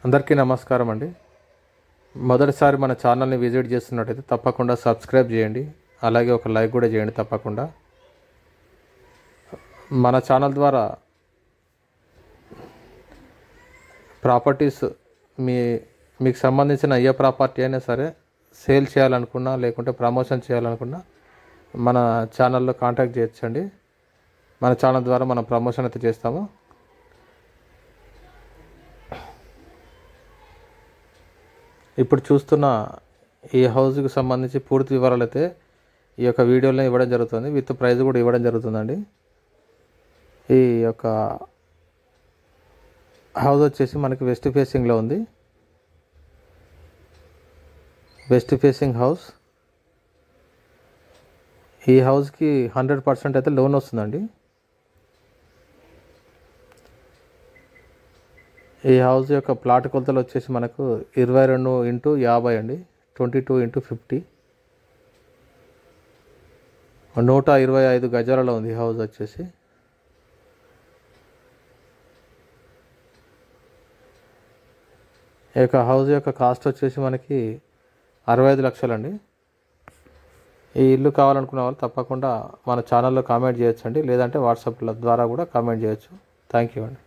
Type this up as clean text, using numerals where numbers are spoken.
అందరికీ నమస్కారం అండి. మొదటిసారి మన ఛానల్ని విజిట్ చేస్తున్నట్టయితే తప్పకుండా సబ్స్క్రైబ్ చేయండి, అలాగే ఒక లైక్ కూడా చేయండి. తప్పకుండా మన ఛానల్ ద్వారా ప్రాపర్టీస్ మీకు సంబంధించిన ఏ ప్రాపర్టీ అయినా సరే సేల్ చేయాలనుకున్నా లేకుంటే ప్రమోషన్ చేయాలనుకున్నా మన ఛానల్లో కాంటాక్ట్ చేయొచ్చండి. మన ఛానల్ ద్వారా మనం ప్రమోషన్ అయితే చేస్తాము. ఇప్పుడు చూస్తున్న ఈ హౌస్కి సంబంధించి పూర్తి వివరాలు అయితే ఈ యొక్క వీడియోలో ఇవ్వడం జరుగుతుంది, విత్ ప్రైస్ కూడా ఇవ్వడం జరుగుతుందండి. ఈ యొక్క హౌస్ వచ్చేసి మనకి వెస్ట్ ఫేసింగ్లో ఉంది. West facing house. ఈ హౌస్కి 100% అయితే లోన్ వస్తుందండి. ఈ హౌస్ యొక్క ప్లాట్ కొలతలు వచ్చేసి మనకు 22x50 అండి, 22x50, 125 గజాలలో ఉంది. హౌస్ వచ్చేసి ఈ యొక్క హౌస్ యొక్క కాస్ట్ వచ్చేసి మనకి 65 లక్షలండి. ఈ ఇల్లు కావాలనుకున్న వాళ్ళు తప్పకుండా మన ఛానల్లో కామెంట్ చేయొచ్చండి, లేదంటే వాట్సాప్ ద్వారా కూడా కామెంట్ చేయొచ్చు. థ్యాంక్ యూ అండి.